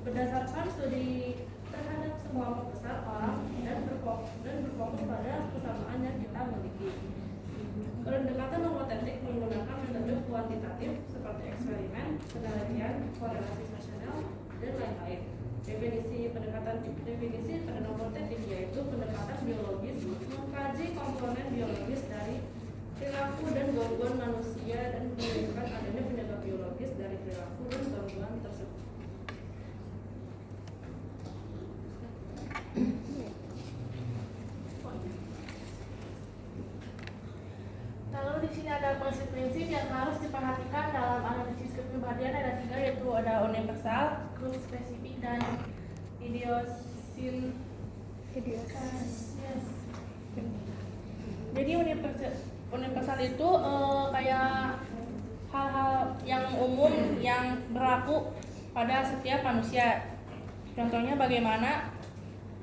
Berdasarkan studi terhadap sekelompok besar orang dan berfokus pada kesamaan yang kita miliki. Pendekatan nomotentik menggunakan metode kuantitatif seperti eksperimen, penelitian, korelasi sosial, dan lain-lain. Definisi pada nomotentik yaitu pendekatan biologis mengkaji komponen biologis dari perilaku dan gangguan manusia dan menunjukkan adanya penyebab biologis dari perilaku dan gangguan tersebut. Lalu di sini ada prinsip-prinsip yang harus diperhatikan dalam analisis kepribadian. Ada 3, yaitu ada universal, grup spesifik, dan idiosinkras. Jadi universal itu kayak hal-hal yang umum yang berlaku pada setiap manusia. Contohnya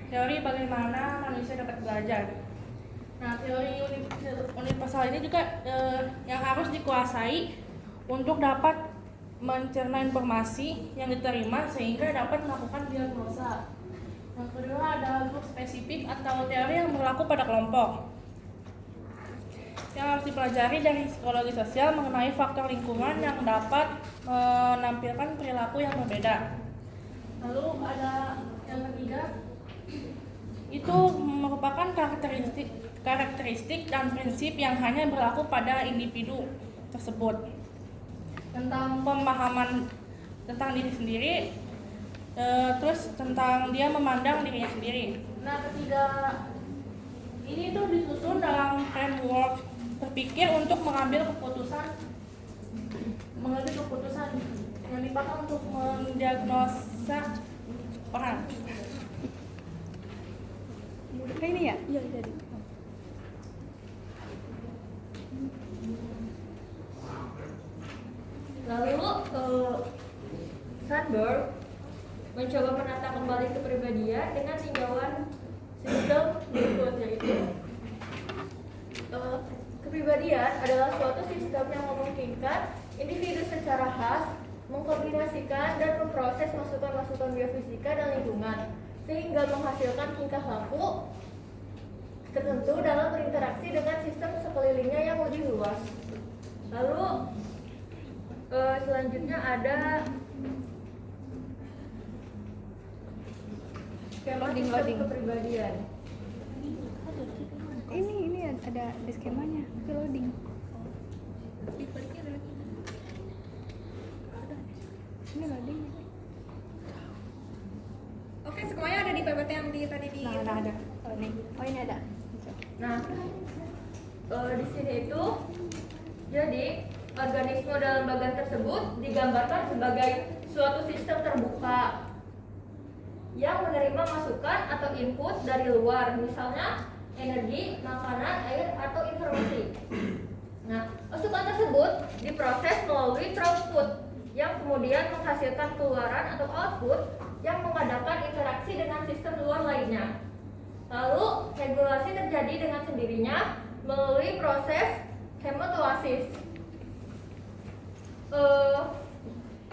teori bagaimana manusia dapat belajar. Nah, teori universal ini juga yang harus dikuasai untuk dapat mencerna informasi yang diterima sehingga dapat melakukan diagnosa. Yang kedua ada grup spesifik atau teori yang berlaku pada kelompok. Yang harus dipelajari dari psikologi sosial mengenai faktor lingkungan yang dapat menampilkan perilaku yang berbeda. Lalu ada yang ketiga, itu merupakan karakteristik dan prinsip yang hanya berlaku pada individu tersebut. Tentang pemahaman tentang diri sendiri, terus tentang dia memandang dirinya sendiri. Nah, ketiga ini tuh disusun dalam framework berpikir untuk mengambil keputusan yang dipakai untuk mendiagnosa orang. Kayak ini ya? Iya, jadi. Lalu Sandberg mencoba menata kembali kepribadian dengan tinjauan sistem berikut, yaitu kepribadian adalah suatu sistem yang memungkinkan individu secara khas mengkombinasikan dan memproses masukan-masukan biofisika dan lingkungan sehingga menghasilkan tingkah laku tertentu dalam berinteraksi dengan sistem sekelilingnya yang lebih luas. Lalu selanjutnya ada skema Loading. kepribadian. Ini ada skemanya, tapi loading. Ini loading. Oke, semuanya ada di PPT yang tadi di. Nah, ada. Oh, ini ada. Nah, di sini itu jadi organisme dalam bagian tersebut digambarkan sebagai suatu sistem terbuka yang menerima masukan atau input dari luar, misalnya energi, makanan, air, atau informasi. Nah, masukan tersebut diproses melalui throughput yang kemudian menghasilkan keluaran atau output yang mengadakan interaksi dengan sistem luar lainnya. Lalu, regulasi terjadi dengan sendirinya melalui proses hematosis.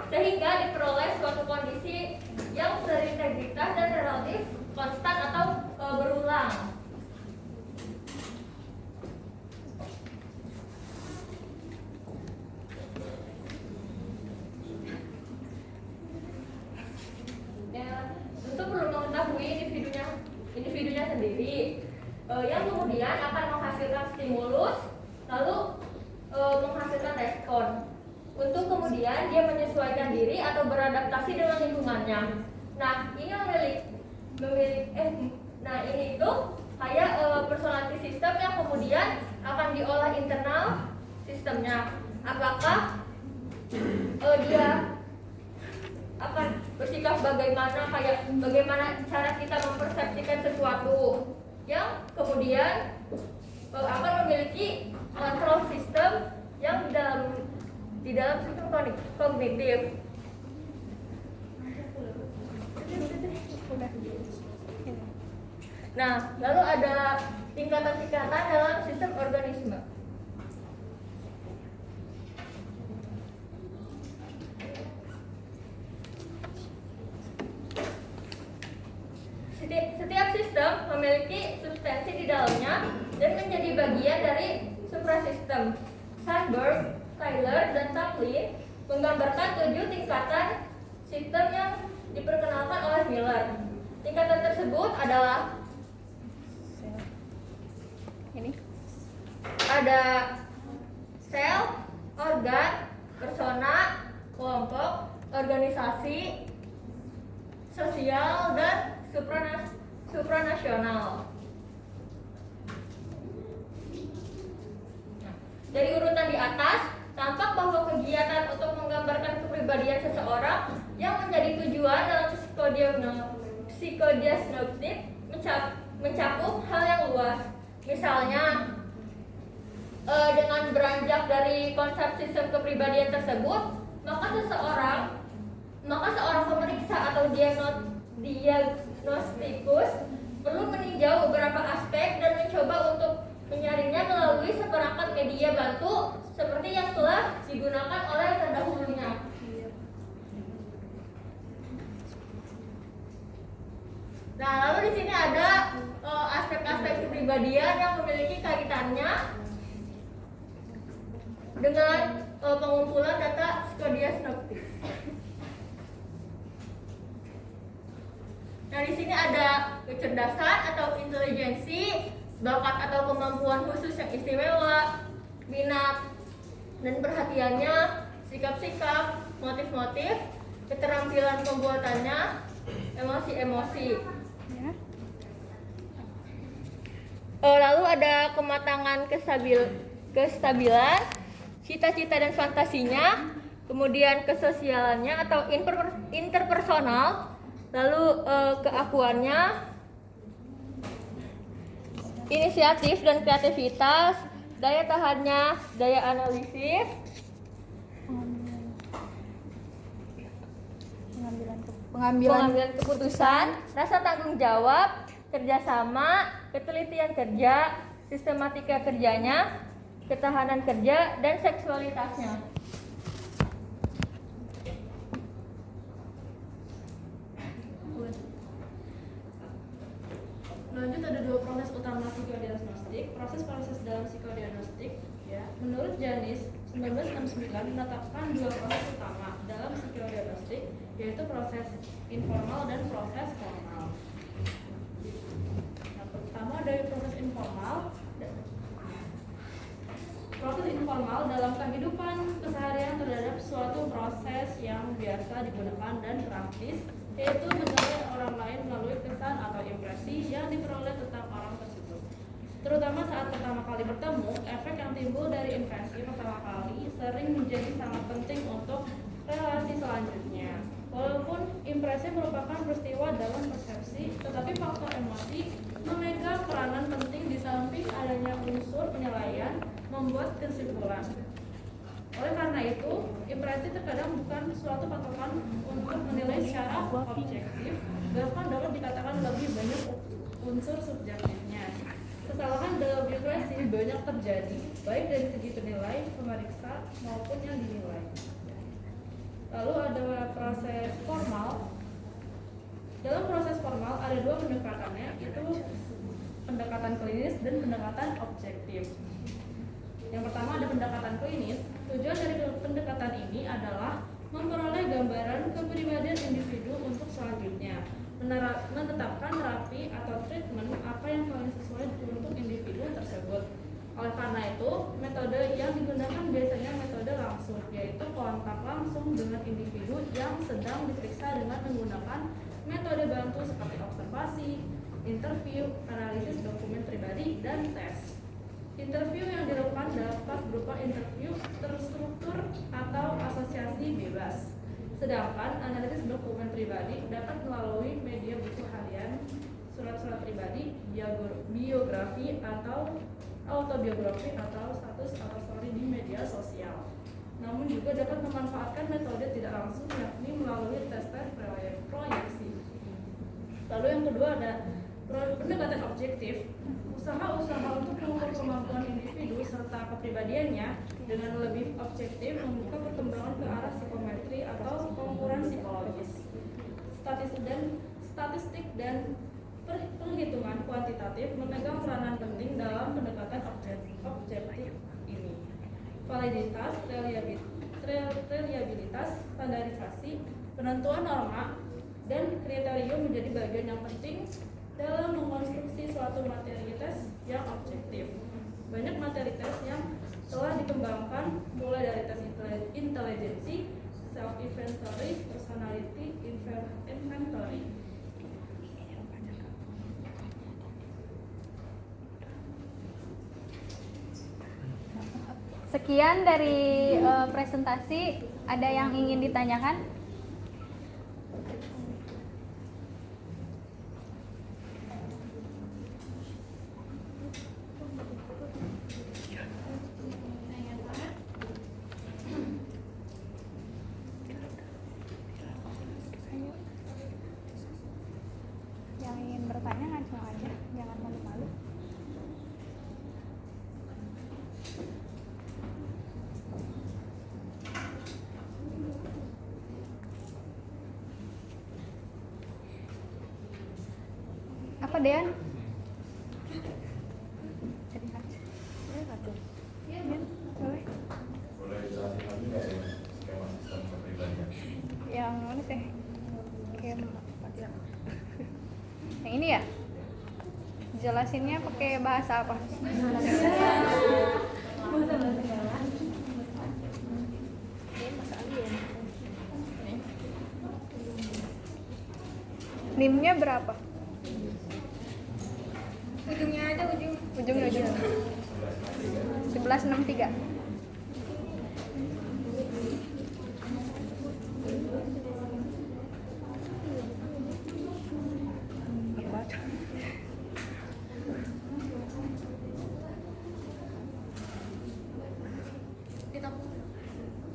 Sehingga diperoleh suatu kondisi yang berintegritas dan relatif konstan atau berulang. Ya, tentu perlu mengetahui individunya sendiri, yang kemudian akan menghasilkan stimulus, lalu menghasilkan respon. Untuk kemudian dia menyesuaikan diri atau beradaptasi dengan lingkungannya. Nah, ini ini itu kayak personality system yang kemudian akan diolah internal sistemnya. Apakah dia akan bersikap bagaimana cara kita mempersepsikan sesuatu, yang kemudian akan memiliki control system yang di dalam sistem kognitif. Nah, lalu ada tingkatan-tingkatan dalam sistem organisme. Setiap sistem memiliki substansi di dalamnya dan menjadi bagian dari suprasistem. Sandberg, Tyler, dan Taplin menggambarkan 7 tingkatan sistem yang diperkenalkan oleh Miller. Tingkatan tersebut adalah Ini. ada sel, organ, persona, kelompok, organisasi, sosial, dan supranasional. Dari urutan di atas, tampak bahwa kegiatan untuk menggambarkan kepribadian seseorang yang menjadi tujuan dalam psikodiagnostik mencakup hal yang luas. Misalnya, dengan beranjak dari konsep sistem kepribadian tersebut, maka seorang pemeriksa atau diagnostikus perlu meninjau beberapa aspek dan mencoba untuk menyaringnya melalui seperangkat media bantu seperti yang telah digunakan oleh terdahulunya. Nah, lalu di sini ada aspek-aspek kepribadian yang memiliki kaitannya dengan pengumpulan data psikodiagnostik. Nah, di sini ada kecerdasan atau intelijensi, bakat atau kemampuan khusus yang istimewa, minat dan perhatiannya, sikap-sikap, motif-motif, keterampilan pembuatannya, emosi-emosi. Ya. Lalu ada kematangan kestabilan, cita-cita dan fantasinya, kemudian kesosialannya atau interpersonal, lalu keakuannya, inisiatif dan kreativitas, daya tahannya, daya analisis, pengambilan keputusan, rasa tanggung jawab, kerjasama, ketelitian kerja, sistematika kerjanya, ketahanan kerja, dan seksualitasnya. Lanjut, ada 2 proses utama psikodiagnostik. Proses-proses dalam psikodiagnostik, ya. Menurut Janis 1969 menetapkan 2 proses utama dalam psikodiagnostik, yaitu proses informal dan proses formal. Nah, pertama dari proses informal. Proses informal dalam kehidupan keseharian terhadap suatu proses yang biasa digunakan dan praktis, yaitu menilai orang lain melalui kesan atau impresi yang diperoleh tentang orang tersebut. Terutama saat pertama kali bertemu, efek yang timbul dari impresi pertama kali sering menjadi sangat penting untuk relasi selanjutnya. Walaupun impresi merupakan peristiwa dalam persepsi, tetapi faktor emosi memegang peranan penting di samping adanya unsur penilaian membuat kesimpulan. Oleh karena itu, impresi terkadang bukan suatu patokan untuk menilai secara objektif, bahkan dapat dikatakan lebih banyak unsur subjektifnya. Kesalahan dalam impresi banyak terjadi, baik dari segi penilai, pemeriksa, maupun yang dinilai. Lalu ada proses formal. Dalam proses formal ada 2 pendekatannya, yaitu pendekatan klinis dan pendekatan objektif. Yang pertama ada pendekatan klinis. Tujuan dari pendekatan ini adalah memperoleh gambaran kepribadian individu untuk selanjutnya, menetapkan terapi atau treatment apa yang paling sesuai untuk individu tersebut. Oleh karena itu, metode yang digunakan biasanya metode langsung, yaitu kontak langsung dengan individu yang sedang diperiksa dengan menggunakan metode bantu seperti observasi, interview, analisis dokumen pribadi, dan tes. Interview yang dilakukan dapat berupa interview terstruktur atau asosiasi bebas. Sedangkan analisis dokumen pribadi dapat melalui media buku harian, surat-surat pribadi, biografi atau autobiografi atau status atau story di media sosial. Namun juga dapat memanfaatkan metode tidak langsung, yakni melalui tes-tes proyeksi. Lalu yang kedua ada pendekatan objektif. Usaha-usaha untuk mengukur kemampuan individu serta kepribadiannya dengan lebih objektif membuka perkembangan ke arah psikometri atau pengukuran psikologis, statistik dan Penghitungan kuantitatif memegang peranan penting dalam pendekatan objektif ini. Validitas, reliabilitas, standarisasi, penentuan norma, dan kriterium menjadi bagian yang penting dalam mengonstruksi suatu materi tes yang objektif. Banyak materi tes yang telah dikembangkan mulai dari tes intelijensi, self-inventory, personality inventory. Sekian dari presentasi. Ada yang ingin ditanyakan? Yang ingin bertanya langsung aja, jangan malu-malu. Apa Dean? Boleh jelasin lagi nggak ya skema sistem kepribadian? Yang mana teh? Yang ini ya? Jelasinnya pakai bahasa apa? NIM-nya berapa? Ujungnya aja ujung. Ujungnya 1163. Ditampung.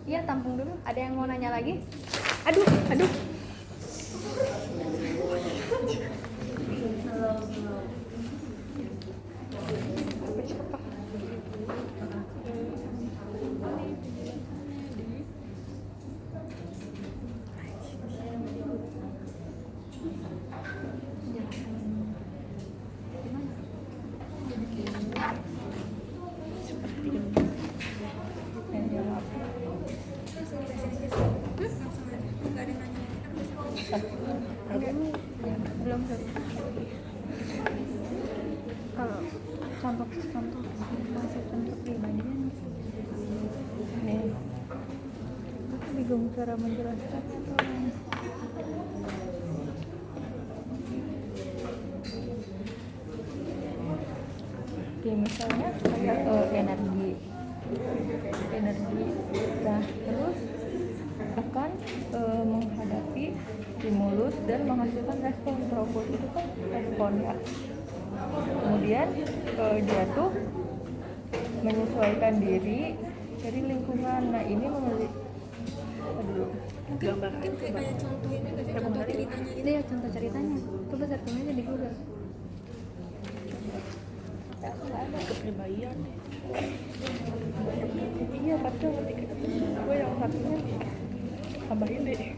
Iya, tampung dulu. Ada yang mau nanya lagi? Aduh. Siapa? Langsung aja. Nggak ada nanya. Belum. Kalau contoh contoh pribadian nih. Aku bingung cara menjelaskannya tuh. Oke, misalnya ada energi. Nah, terus akan menghadapi stimulus dan menghasilkan respon. Robot itu kan respon ya. Kemudian dia tuh menyesuaikan diri dari lingkungan. Nah, ini memiliki gambar Mungkin kayak contohin aja sih, contoh ceritanya gitu. ya contoh ceritanya. Coba searching aja di Google. Nggak ada kepribadian. iya padahal ketika gue yang satunya tambahin deh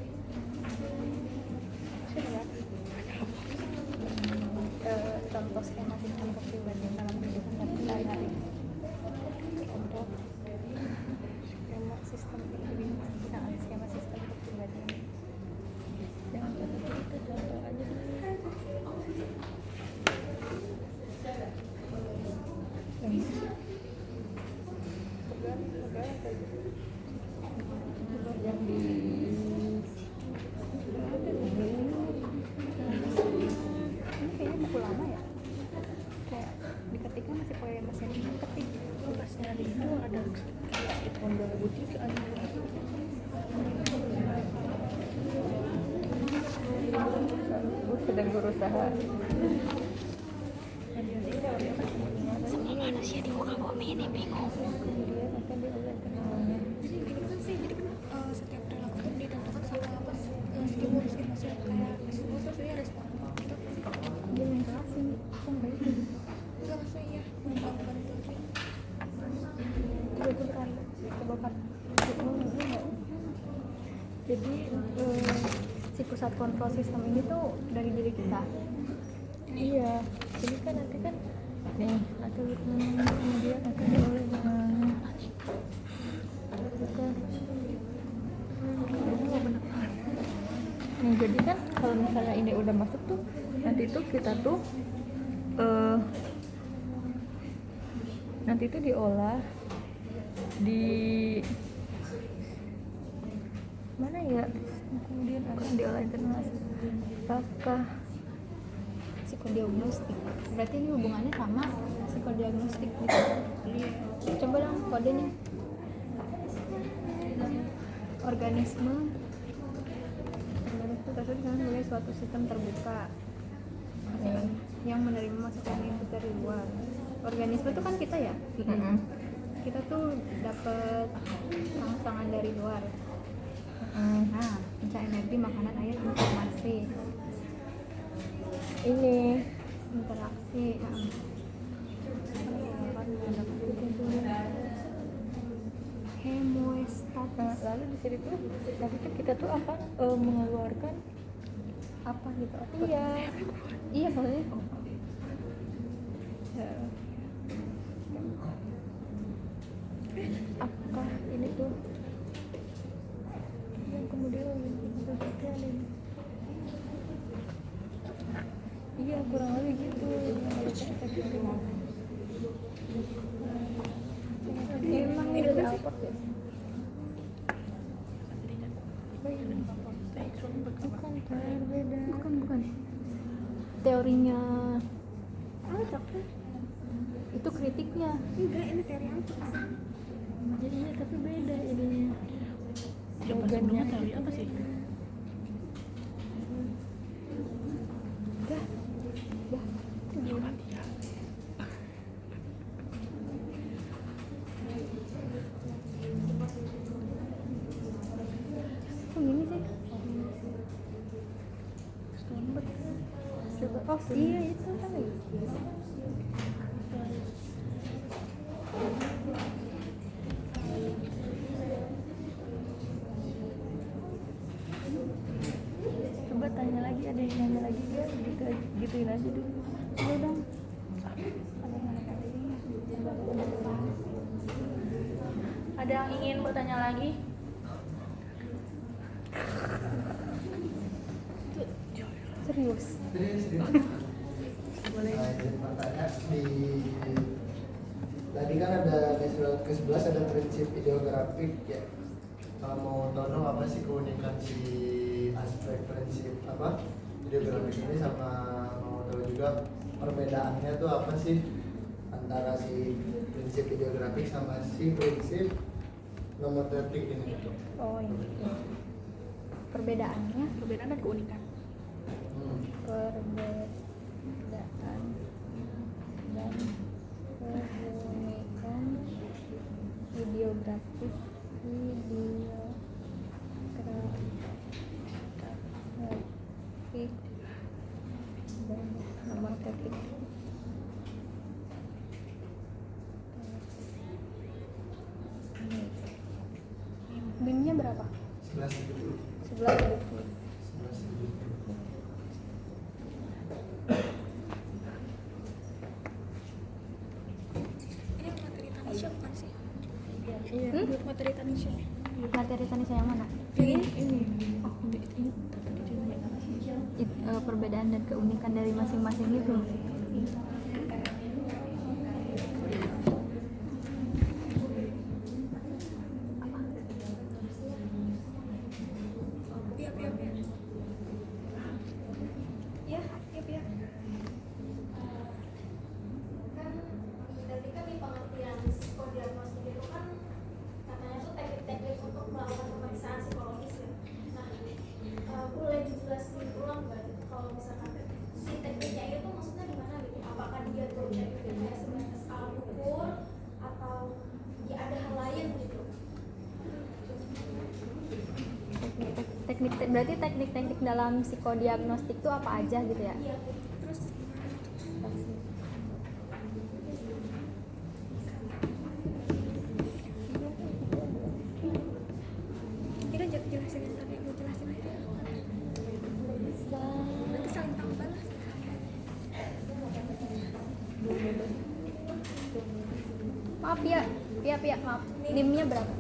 contoh skema sistem kepribadian dalam kehidupan sehari-hari. Contoh skema sistem kepribadian. Skema sistem kepribadian. Jangan contoh aja. Yang di ini kayaknya buku lama ya, kayak diketiknya masih pakai mesin ketik. Pas nyari itu ada kayak di tahun 2003 ada. Gue sedang berusaha. Semua manusia di muka bumi ini bingung. Jadi gini kan sih, jadi kan setiap perilaku tuh ditentukan sama apa stimulus emosi, kayak stimulus maksudnya respon gitu sih. Dia yang jelasin, kok nggak itu? Enggak maksudnya iya, bukan itu aja. Coba beneran, coba kan. Jadi si pusat kontrol sistem ini tuh dari diri kita. Iya, jadi kan nanti kan nih atau kemudian akan diolah dengan bukan. Nih jadi kan kalau misalnya ini udah masuk tuh nanti tuh kita tuh nanti tuh diolah di mana ya, kemudian akan diolah internasional. Apakah psikodiagnostik? Berarti ini hubungannya sama psikodiagnostik gitu. Coba dong kodenya. Organisme tersebut disebut sebagai suatu sistem terbuka yang menerima masukan input dari luar. Organisme itu kan kita ya. Kita tuh dapat rangsangan dari luar. Nah, mencari energi, makanan, air, informasi. Ini interaksi. Hemostatis. Lalu di sini tuh nanti tuh kita tuh akan mengeluarkan apa gitu? Iya. Iya maksudnya. Apakah ini tuh yang kemudian iya kurang lebih gitu emang ini dari apa ya? Bukan teorinya itu kritiknya Enggak, ini teori apa? jadinya tapi beda ininya. Coba sebelumnya teori apa sih? Dah. Kok gini sih? Oh iya itu kali. Coba tanya lagi, ada yang nanya lagi ya? Gitu, gituin aja dulu. Coba dong. Ada yang ingin bertanya lagi? Serius. Boleh. Makanya di tadi kan ada di surat ke-11 ada prinsip ideografik ya. Kalau mau tahu dong apa sih keunikan si aspek prinsip apa ideografik ini, sama mau tahu juga perbedaannya tuh apa sih antara si prinsip ideografik sama si prinsip nomotetik ini gitu. Oh ini. Perbedaannya Perbedaan dan keunikan. perbedaan dan keunikan ideografis dan nomotetik. BIM-nya berapa? 11 11. Ini materi Tanisha bukan sih? Hmm? Materi Tanisha. Materi Tanisha yang mana? Ini. Oh, perbedaan dan keunikan dari masing-masing itu. Iya. Iya. Kan tadi kan di pengertian psikodiagnostik itu kan katanya tuh teknik-teknik untuk melakukan pemeriksaan psikologis ya. Nah, boleh dijelasin ulang nggak gitu kalau misalkan si tekniknya itu maksudnya gimana gitu? Apakah dia tuh tekniknya kayak sebatas alat ukur atau ya ada hal lain gitu? Teknik berarti teknik-teknik dalam psikodiagnostik itu apa aja gitu ya? Iya. Terus kita jelasin yang tadi aku jelasin aja. Nanti saling tambah lah. Maaf ya, maaf. NIM-nya berapa?